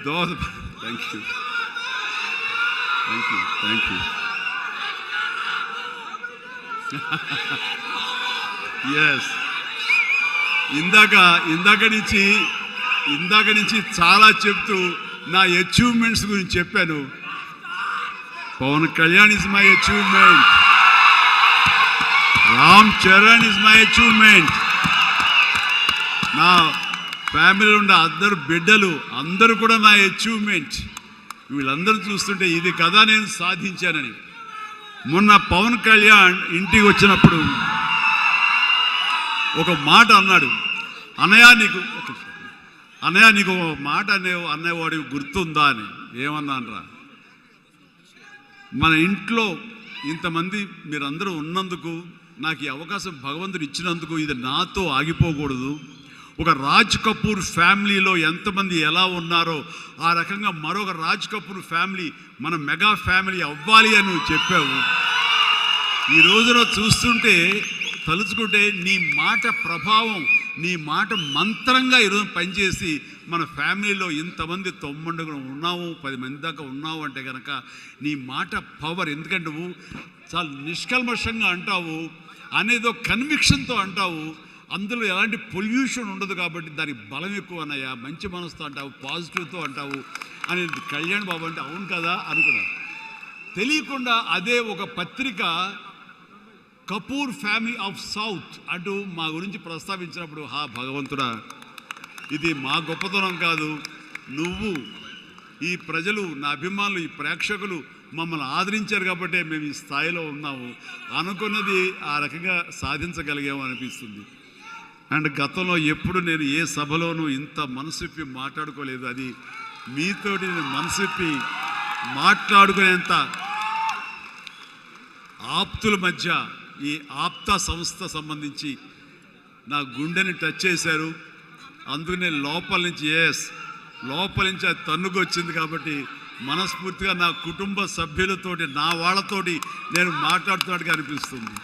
Thank you, thank you, thank you. Yes, ఇందాక నుంచి చాలా చెప్తూ నా అచీవ్మెంట్స్ గురించి చెప్పాను. Pawan Kalyan is my achievement, Ram Charan is my achievement, నా ఫ్యామిలీలో ఉన్న అందరు బిడ్డలు అందరూ కూడా నా అచీవ్మెంట్. వీళ్ళందరూ చూస్తుంటే ఇది కదా నేను సాధించానని. మొన్న పవన్ కళ్యాణ్ ఇంటికి వచ్చినప్పుడు ఒక మాట అన్నాడు, అన్నయ్య నీకు ఒక మాట అనేవాడి గుర్తుందా అని. ఏమన్నానరా, మన ఇంట్లో ఇంతమంది మీరందరూ ఉన్నందుకు, నాకు ఈ అవకాశం భగవంతుడు ఇచ్చినందుకు ఇది నాతో ఆగిపోకూడదు. ఒక రాజ్ కపూర్ ఫ్యామిలీలో ఎంతమంది ఎలా ఉన్నారో ఆ రకంగా మరొక రాజ్ కపూర్ ఫ్యామిలీ మన మెగా ఫ్యామిలీ అవ్వాలి అని నువ్వు చెప్పావు. ఈ రోజున చూస్తుంటే తలుచుకుంటే నీ మాట ప్రభావం, నీ మాట మంత్రంగా ఈరోజు పనిచేసి మన ఫ్యామిలీలో ఇంతమంది 90 ఉన్నావు, 10 మంది దాకా ఉన్నావు అంటే కనుక నీ మాట పవర్. ఎందుకంటే నువ్వు చాలా నిష్కల్మషంగా అంటావు, అనేదో కన్విక్షన్తో అంటావు, అందులో ఎలాంటి పొల్యూషన్ ఉండదు కాబట్టి దానికి బలం ఎక్కువ అన్నయ్య. మంచి మనసుతో అంటావు, పాజిటివ్తో అంటావు అని కళ్యాణ్ బాబు అంటే అవును కదా అనుకున్నాను. తెలియకుండా అదే ఒక పత్రిక కపూర్ ఫ్యామిలీ ఆఫ్ సౌత్ అంటూ మా గురించి ప్రస్తావించినప్పుడు, భగవంతుడా, ఇది మా గొప్పతనం కాదు, నువ్వు ఈ ప్రజలు, నా అభిమానులు, ఈ ప్రేక్షకులు మమ్మల్ని ఆదరించారు కాబట్టి మేము ఈ స్థాయిలో ఉన్నాము. అనుకున్నది ఆ రకంగా సాధించగలిగాము అనిపిస్తుంది. అండ్ గతంలో ఎప్పుడు నేను ఏ సభలోనూ ఇంత మనసిప్పి మాట్లాడుకోలేదు. అది మీతోటి నేను మనసిప్పి మాట్లాడుకునేంత ఆప్తుల మధ్య ఈ ఆప్తా సంస్థ సంబంధించి నా గుండెని టచ్ చేశారు. అందుకనే లోపల నుంచి అది తన్నుకు వచ్చింది కాబట్టి మనస్ఫూర్తిగా నా కుటుంబ సభ్యులతోటి, నా వాళ్ళతోటి నేను మాట్లాడుతున్నట్టుగా అనిపిస్తుంది.